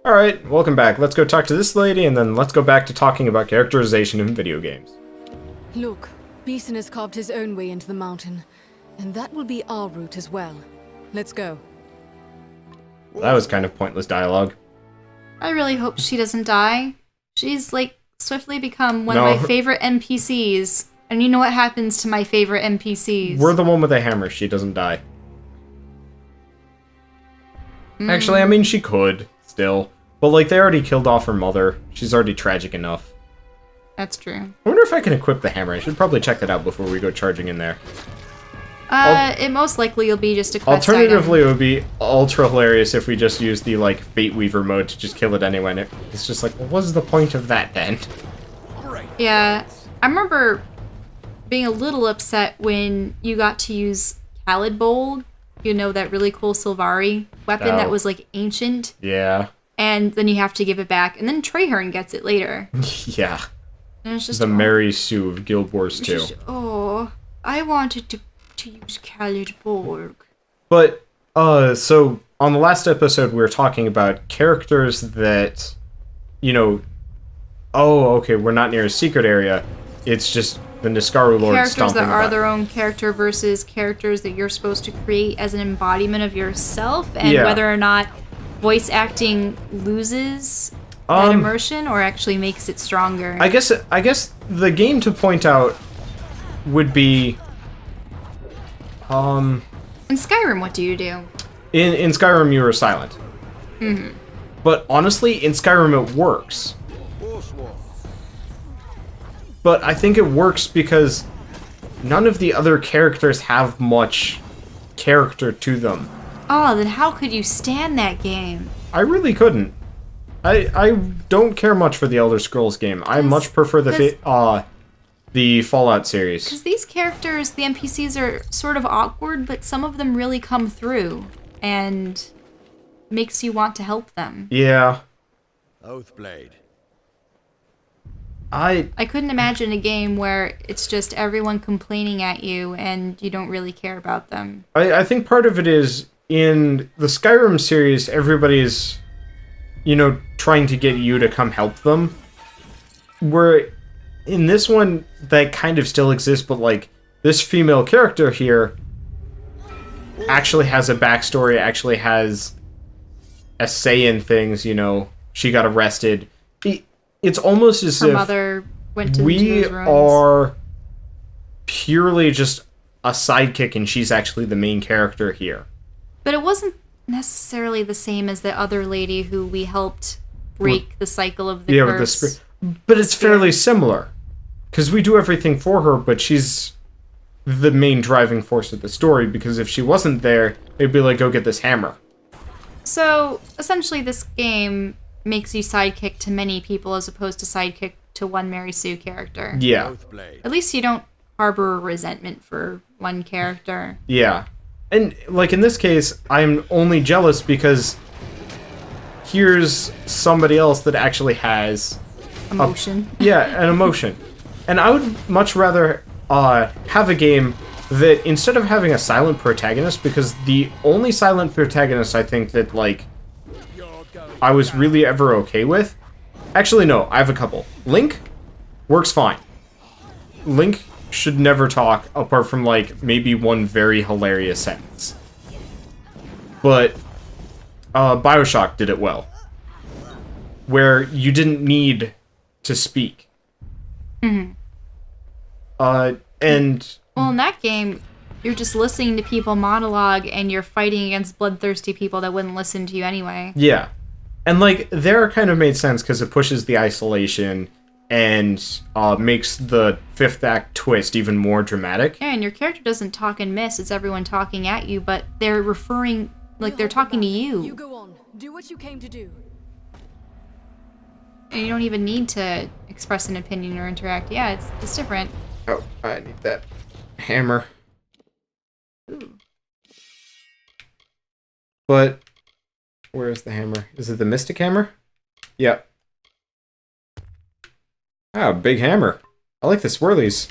Alright, welcome back. Let's go talk to this lady, and then let's go back to talking about characterization in video games. Look, Beeson has carved his own way into the mountain, and that will be our route as well. Let's go. That was kind of pointless dialogue. I really hope she doesn't die. She's, like, swiftly become one No. of my favorite NPCs. And you know what happens to my favorite NPCs? We're the one with a hammer. She doesn't die. Actually, I mean, she could, still. But, like, they already killed off her mother. She's already tragic enough. That's true. I wonder if I can equip the hammer. I should probably check that out before we go charging in there. It most likely will be just a quest Alternatively, item. it would be ultra hilarious if we just used the, like, Fate Weaver mode to just kill it anyway. And it's just like, well, what's the point of that, then? Yeah, I remember being a little upset when you got to use Khalid Bold. You know, that really cool Sylvari weapon that was, like, ancient. Yeah. And then you have to give it back. And then Traherne gets it later. Yeah. And it's just, The Mary Sue of Guild Wars 2. I wanted to use Khalid Bold. But, so, on the last episode, we were talking about characters that, you know, oh, okay, we're not near a secret area. It's just the Niskaru Lord Characters stomping that are about. their own character versus characters that you're supposed to create as an embodiment of yourself, and Yeah. whether or not voice acting loses that immersion or actually makes it stronger. I guess the game to point out would be, In Skyrim, what do you do? in Skyrim you are silent. But honestly, in Skyrim it works. But I think it works because none of the other characters have much character to them. Oh, then how could you stand that game? I really couldn't. I don't care much for the Elder Scrolls game. I much prefer the Fallout series. Because these characters, the NPCs, are sort of awkward, but some of them really come through and makes you want to help them. Yeah. Oathblade. I couldn't imagine a game where it's just everyone complaining at you and you don't really care about them. I think part of it is in the Skyrim series, everybody's, you know, trying to get you to come help them. Where in this one, that kind of still exists, but like this female character here actually has a backstory, actually has a say in things, you know, she got arrested. It's almost as Her if mother went to we those ruins. are purely just a sidekick and she's actually the main character here. But it wasn't necessarily the same as the other lady who we helped break the cycle of the With the curse. but it's fairly similar. Because we do everything for her, but she's the main driving force of the story, because if she wasn't there, it'd be like, go get this hammer. So, essentially, this game makes you sidekick to many people as opposed to sidekick to one Mary Sue character. Yeah. Oathblade. At least you don't harbor resentment for one character. Yeah. And, like, in this case, I'm only jealous because here's somebody else that actually has Emotion. an emotion. And I would much rather have a game that, instead of having a silent protagonist, because the only silent protagonist I think that, like, I was really ever okay with... Actually, no, I have a couple. Link works fine. Link should never talk, apart from, like, maybe one very hilarious sentence. But BioShock did it well. Where you didn't need to speak. And... Well, in that game, you're just listening to people monologue and you're fighting against bloodthirsty people that wouldn't listen to you anyway. Yeah. And, like, there kind of made sense because it pushes the isolation and makes the fifth act twist even more dramatic. Yeah, and your character doesn't talk and miss. It's everyone talking at you, but they're referring, like, they're talking to You you. go on. Do what you came to do. And you don't even need to express an opinion or interact. Yeah, it's different. Oh, I need that hammer. Ooh. But... where is the hammer? Is it the Mystic Hammer? Yep. Ah, big hammer. I like the swirlies.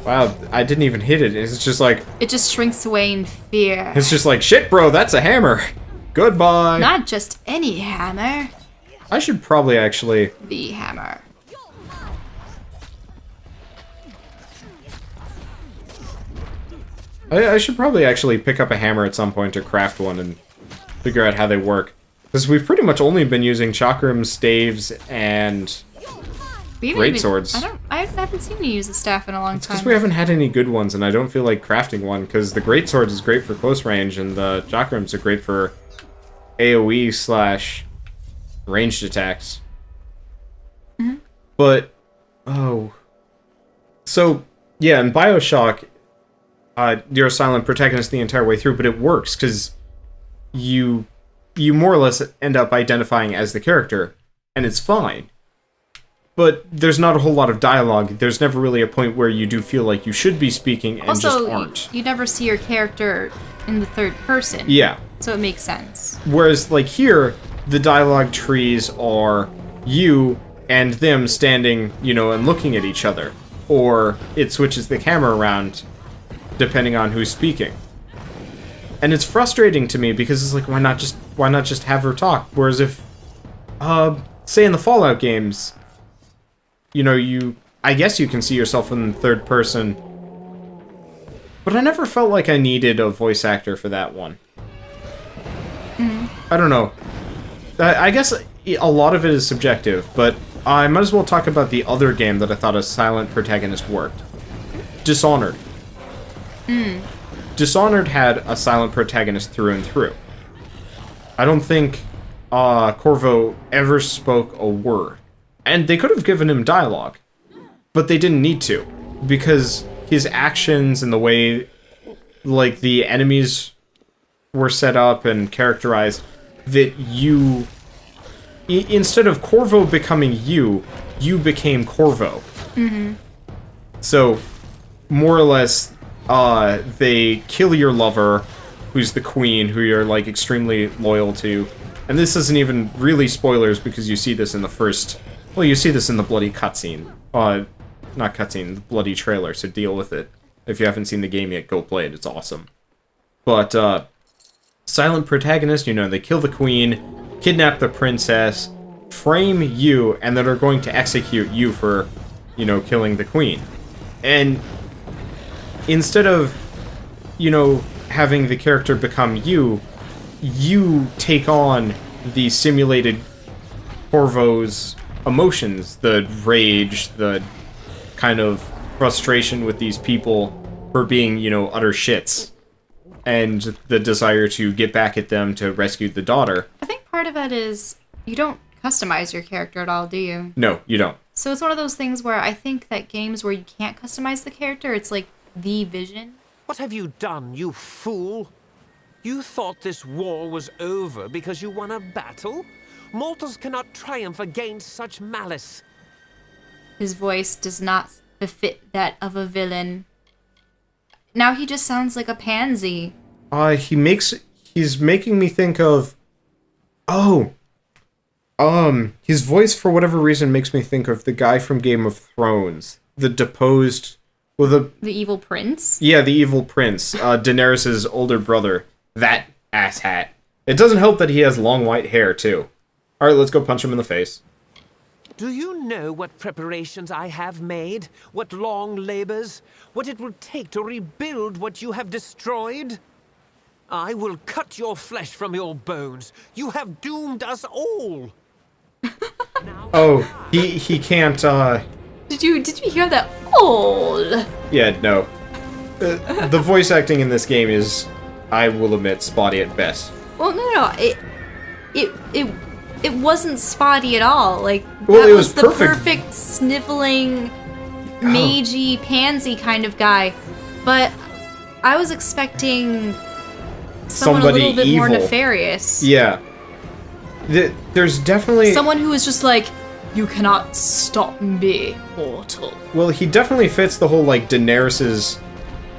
Wow, I didn't even hit it. It's just like... It just shrinks away in fear. It's just like, shit, bro, that's a hammer. Goodbye! Not just any hammer. I should probably actually... The hammer. I should probably actually pick up a hammer at some point or craft one and figure out how they work. Because we've pretty much only been using chakrams, staves, and great swords. I haven't seen you use a staff in a long time. Because we haven't had any good ones, and I don't feel like crafting one, because the great sword is great for close range, and the chakrams are great for AoE / ranged attacks. Mm-hmm. But, oh. So, yeah, in Bioshock, you're a silent protagonist the entire way through, but it works, because you more or less end up identifying as the character, and it's fine. But there's not a whole lot of dialogue. There's never really a point where you do feel like you should be speaking and also, just aren't. You never see your character in the third person. Yeah. So it makes sense. Whereas, like, here, the dialogue trees are you and them standing, you know, and looking at each other. Or it switches the camera around, depending on who's speaking. And it's frustrating to me because it's like, why not just have her talk? Whereas if, say in the Fallout games, you know, I guess you can see yourself in third person, but I never felt like I needed a voice actor for that one. I don't know. I guess a lot of it is subjective, but I might as well talk about the other game that I thought a silent protagonist worked. Dishonored. Dishonored had a silent protagonist through and through. I don't think Corvo ever spoke a word. And they could have given him dialogue, but they didn't need to, because his actions and the way, like, the enemies were set up and characterized, that you... Instead of Corvo becoming you became Corvo. Mm-hmm. So, more or less, they kill your lover, who's the queen, who you're, like, extremely loyal to. And this isn't even really spoilers, because you see this in the first... Well, you see this in the bloody cutscene. Not cutscene, the bloody trailer, so deal with it. If you haven't seen the game yet, go play it, it's awesome. But, silent protagonist, you know, they kill the queen, kidnap the princess, frame you, and then are going to execute you for, you know, killing the queen. And instead of, you know, having the character become you take on the simulated Corvo's emotions, the rage, the kind of frustration with these people for being, you know, utter shits, and the desire to get back at them to rescue the daughter. I think part of it is you don't customize your character at all, do you? No, you don't. So it's one of those things where I think that games where you can't customize the character, it's like the vision. What have you done, you fool? You thought this war was over because you won a battle? Mortals cannot triumph against such malice. His voice does not befit that of a villain. Now he just sounds like a pansy. He's making me think of... his voice, for whatever reason, makes me think of the guy from Game of Thrones. The deposed... Well, the evil prince? Yeah, the evil prince. Daenerys' older brother. That asshat. It doesn't help that he has long white hair, too. Alright, let's go punch him in the face. Do you know what preparations I have made? What long labors? What it will take to rebuild what you have destroyed? I will cut your flesh from your bones. You have doomed us all. Oh, he can't, Did you hear that? All. Yeah, no. The voice acting in this game is, I will admit, spotty at best. Well, no. It wasn't spotty at all. Like, well, that was the perfect sniveling, magey, pansy kind of guy. But I was expecting someone a little bit more nefarious. Yeah. There's definitely... Someone who is just like, you cannot stop me, mortal. Well, he definitely fits the whole, like, Daenerys'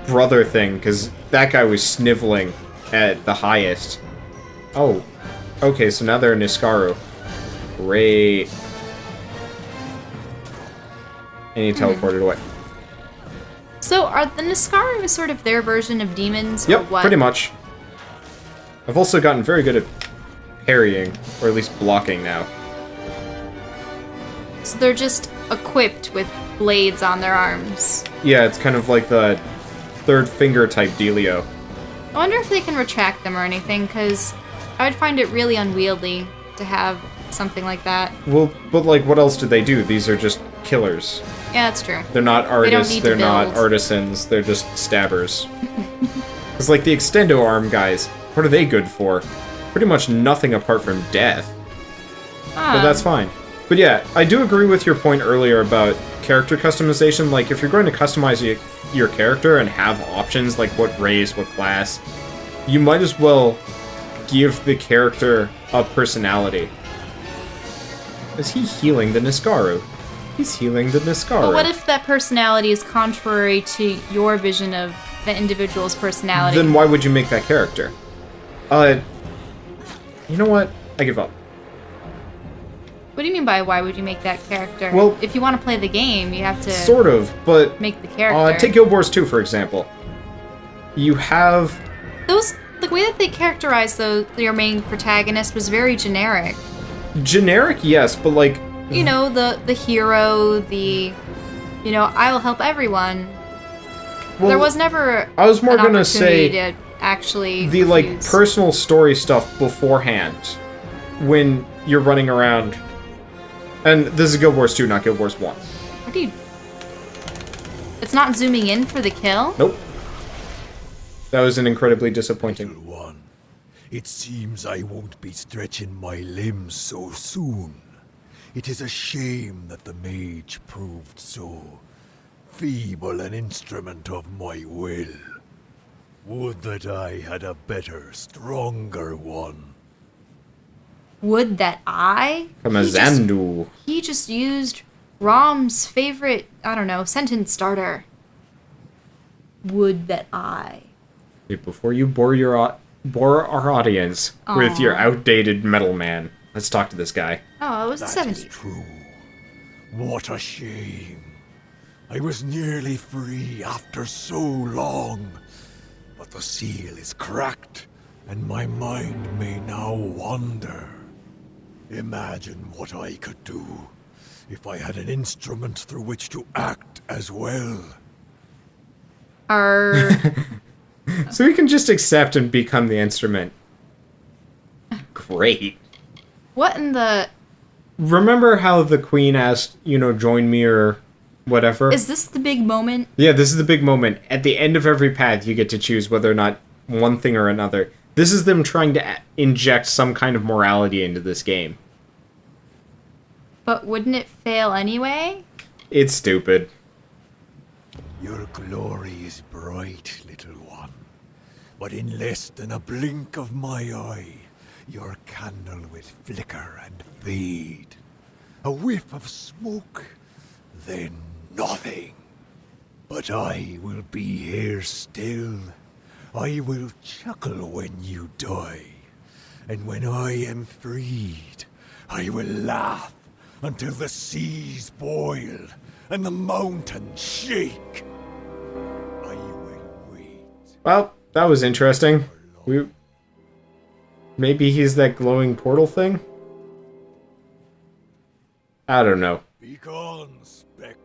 brother thing, because that guy was sniveling at the highest. Oh. Okay, so now they're in Niskaru. Great. And he teleported away. So, are the Niskaru sort of their version of demons, Yep, or what? pretty much. I've also gotten very good at parrying, or at least blocking now. So they're just equipped with blades on their arms. Yeah, it's kind of like the third finger type dealio. I wonder if they can retract them or anything, because I would find it really unwieldy to have something like that. Well, but like, what else do they do? These are just killers. Yeah, that's true. They're not artists, need to they're not build. artisans, they're just stabbers. It's like the extendo arm guys. What are they good for? Pretty much nothing apart from death. But that's fine. But yeah, I do agree with your point earlier about character customization. Like, if you're going to customize your character and have options like what race, what class, you might as well give the character a personality. Is he healing the Niskaru? He's healing the Niskaru. But what if that personality is contrary to your vision of the individual's personality? Then why would you make that character? You know what? I give up. What do you mean by why would you make that character? Well, if you want to play the game, you have to Sort of, but make the character. take Guild Wars 2, for example. You have... The way that they characterized your main protagonist was very generic. Generic, yes, but like... You know, the hero, I will help everyone. Well, There was never I was more an gonna opportunity say to actually the like refuse. personal story stuff beforehand when you're running around. And this is Guild Wars 2, not Guild Wars 1. What do you... It's not zooming in for the kill? Nope. That was an incredibly disappointing. Little one, it seems I won't be stretching my limbs so soon. It is a shame that the mage proved so feeble an instrument of my will. Would that I had a better, stronger one. Would that I? Kamazandu. He just used Rom's favorite, sentence starter. Would that I? Before you bore our audience with your outdated metal man, let's talk to this guy. Oh, it was the That is 70s. true. What a shame. I was nearly free after so long. But the seal is cracked, and my mind may now wander. Imagine what I could do if I had an instrument through which to act as well. So we can just accept and become the instrument. Great. What in the... Remember how the queen asked, join me or whatever? Is this the big moment? Yeah, this is the big moment. At the end of every path, you get to choose whether or not one thing or another. This is them trying to inject some kind of morality into this game. But wouldn't it fail anyway? It's stupid. Your glory is bright, little one. But in less than a blink of my eye, your candle will flicker and fade. A whiff of smoke, then nothing. But I will be here still. I will chuckle when you die. And when I am freed, I will laugh until the seas boil and the mountains shake. I will wait. Well, that was interesting. Maybe he's that glowing portal thing? I don't know. Begone, Speck.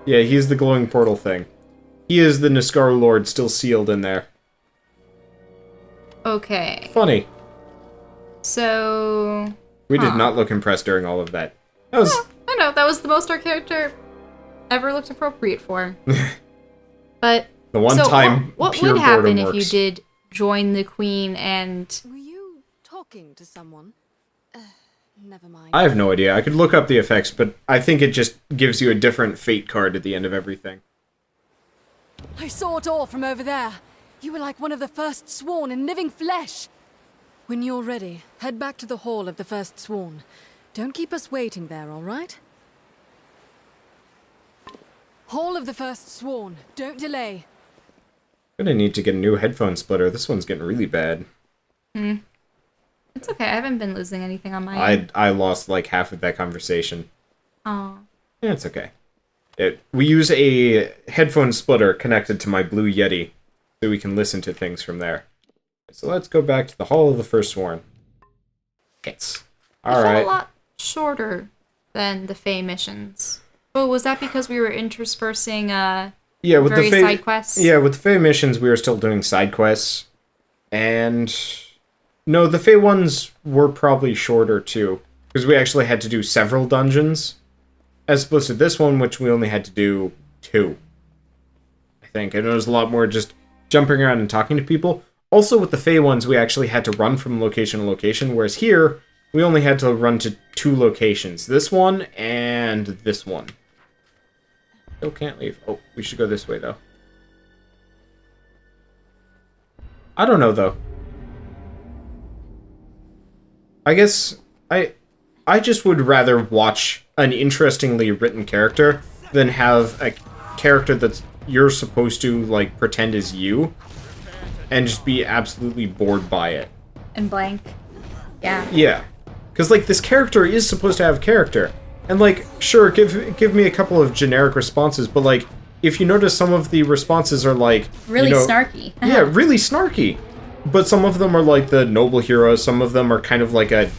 Yeah, he's the glowing portal thing. He is the Niskaru Lord still sealed in there. Okay. Funny. So... We did not look impressed during all of that. That was... I know, that was the most our character ever looked appropriate for. But... The one so time what pure would happen boredom if works. you did join the queen and... Were you talking to someone? Never mind. I have no idea. I could look up the effects, but I think it just gives you a different fate card at the end of everything. I saw it all from over there. You were like one of the first sworn in living flesh. When you're ready, head back to the Hall of the First Sworn. Don't keep us waiting there, all right? Hall of the First Sworn. Don't delay. Gonna need to get a new headphone splitter. This one's getting really bad. It's okay, I haven't been losing anything on my end. I lost like half of that conversation. Oh. Yeah, it's okay. We use a headphone splitter connected to my Blue Yeti, so we can listen to things from there. So let's go back to the Hall of the First Sworn. Hits. It felt Alright. a lot shorter than the Fae missions. But was that because we were interspersing Yeah, with various the Fae, side quests? Yeah, with the Fae missions, we were still doing side quests. And... No, the Fae ones were probably shorter, too. Because we actually had to do several dungeons. As opposed to this one, which we only had to do 2. I think. And it was a lot more just jumping around and talking to people. Also, with the Fae ones, we actually had to run from location to location. Whereas here, we only had to run to 2 locations. This one and this one. Still can't leave. Oh, we should go this way, though. I don't know, though. I guess I just would rather watch an interestingly written character than have a character that's you're supposed to, like, pretend is you and just be absolutely bored by it. And blank. Yeah. Yeah. Because, like, this character is supposed to have character. And, like, sure, give me a couple of generic responses, but, like, if you notice some of the responses are, like... Really snarky. Yeah, really snarky. But some of them are, like, the noble hero, some of them are kind of like a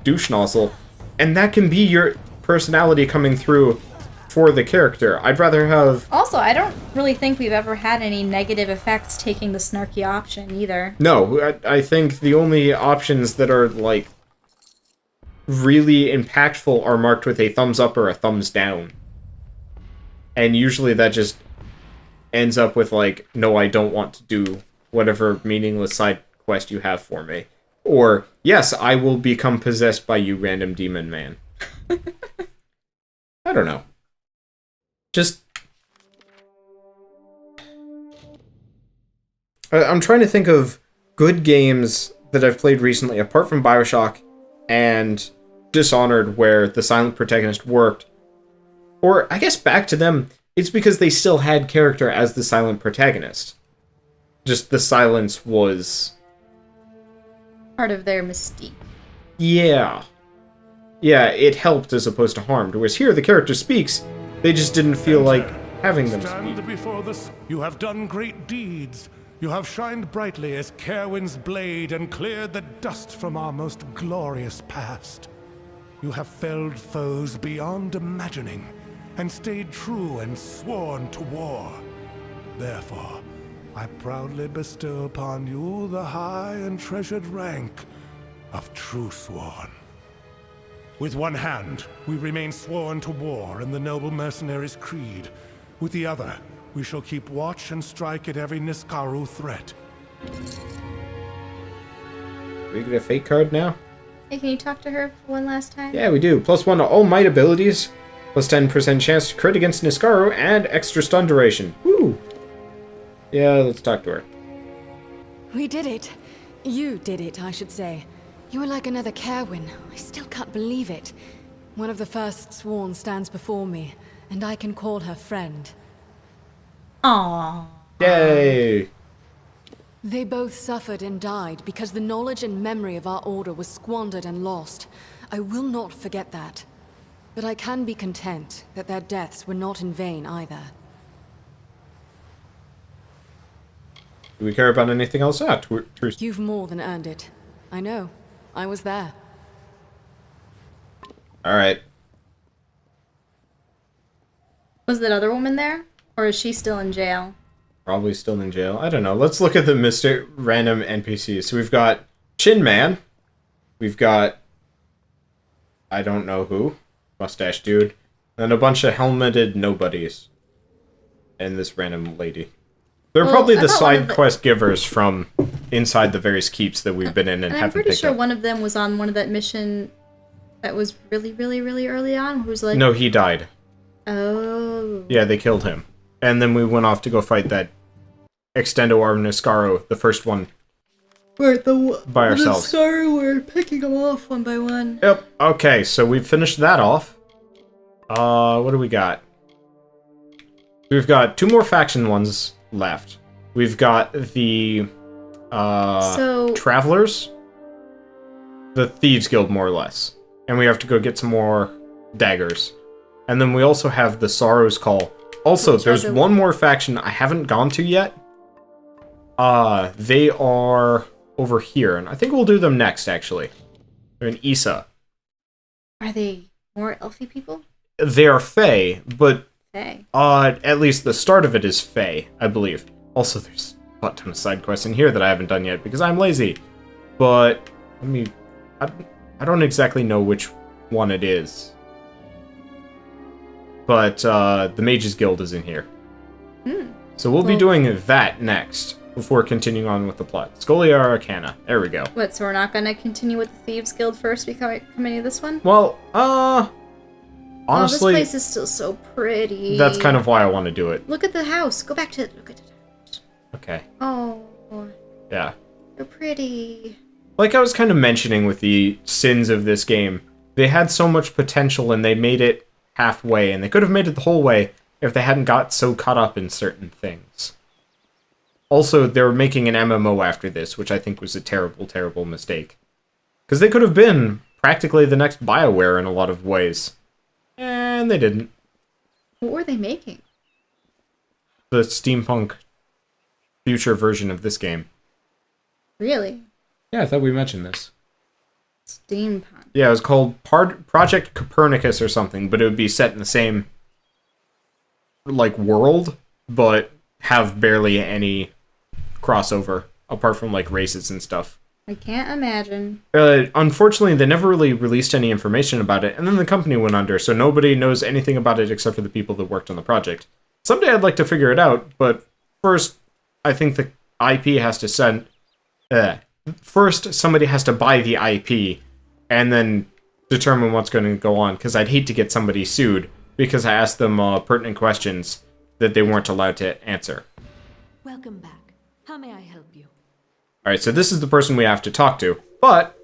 douche nozzle. And that can be your personality coming through for the character. I'd rather have... Also, I don't really think we've ever had any negative effects taking the snarky option, either. No, I think the only options that are, like, really impactful are marked with a thumbs up or a thumbs down. And usually that just ends up with, like, no, I don't want to do whatever meaningless side quest you have for me. Or, yes, I will become possessed by you, random demon man. I don't know. Just... I'm trying to think of good games that I've played recently, apart from BioShock and Dishonored, where the silent protagonist worked. Or, I guess back to them, it's because they still had character as the silent protagonist. Just the silence was... Part of their mystique. Yeah. Yeah, it helped as opposed to harmed. Whereas here, the character speaks, they just didn't feel like having them Stand speak. before this. You have done great deeds. You have shined brightly as Caerwyn's blade and cleared the dust from our most glorious past. You have felled foes beyond imagining and stayed true and sworn to war. Therefore, I proudly bestow upon you the high and treasured rank of True Sworn. With one hand, we remain sworn to war in the noble mercenary's creed. With the other, we shall keep watch and strike at every Niskaru threat. We get a fake card now? Hey, can you talk to her one last time? Yeah, we do. +1 to all might abilities. Plus 10% chance to crit against Niskaru, and extra stun duration. Woo! Yeah, let's talk to her. We did it. You did it, I should say. You were like another Caerwyn. I still can't believe it. One of the first sworn stands before me, and I can call her friend. Aww. Yay! They both suffered and died because the knowledge and memory of our order was squandered and lost. I will not forget that. But I can be content that their deaths were not in vain either. Do we care about anything else? Ah, You've more than earned it. I know. I was there. Alright. Was that other woman there? Or is she still in jail? Probably still in jail. I don't know. Let's look at the random NPCs. So we've got Chin Man. We've got... I don't know who. Mustache dude. And a bunch of helmeted nobodies. And this random lady. They're probably the side quest givers from inside the various keeps that we've been in and haven't I'm pretty picked sure up. one of them was on one of that mission that was really, really, really early on. Who's like... No, he died. Oh. Yeah, they killed him. And then we went off to go fight that Extendo Arm Niskaro, the first one. We're by ourselves. We're picking them off one by one. Yep. Okay, so we've finished that off. What do we got? We've got 2 more faction ones left. We've got the Travelers, the Thieves Guild, more or less. And we have to go get some more daggers. And then we also have the Sorrow's Call. Also, there's one more faction I haven't gone to yet. They are over here, and I think we'll do them next, actually. They're an Issa. Are they more elfy people? They are Fae, but Fae. at least the start of it is Fae, I believe. Also, there's a butt ton of side quests in here that I haven't done yet because I'm lazy. But I don't exactly know which one it is. But the Mages Guild is in here. So we'll be doing that next before continuing on with the plot. Scholia Arcana. There we go. What, so we're not going to continue with the Thieves Guild first before coming to this one? Well, honestly, this place is still so pretty. that's kind of why I want to do it. Look at the house. Go back to it. Look at it. Okay. Oh, Yeah. they're pretty. Like I was kind of mentioning with the sins of this game, they had so much potential and they made it halfway, and they could have made it the whole way if they hadn't got so caught up in certain things. Also, they were making an MMO after this, which I think was a terrible, terrible mistake. Because they could have been practically the next BioWare in a lot of ways. And they didn't. What were they making? The steampunk future version of this game. Really? Yeah, I thought we mentioned this. Steampunk. Yeah, it was called Project Copernicus or something, but it would be set in the same, like, world, but have barely any crossover, apart from, like, races and stuff. I can't imagine. Unfortunately, they never really released any information about it, and then the company went under, so nobody knows anything about it except for the people that worked on the project. Someday I'd like to figure it out, but first, I think the IP has to send... First, somebody has to buy the IP, and then determine what's going to go on, because I'd hate to get somebody sued because I asked them pertinent questions that they weren't allowed to answer. Welcome back. How may I help you? Alright, so this is the person we have to talk to, but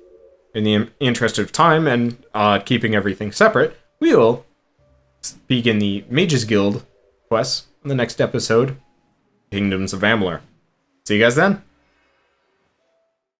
in the interest of time and keeping everything separate, we will begin the Mages Guild quests in the next episode, Kingdoms of Amalur. See you guys then!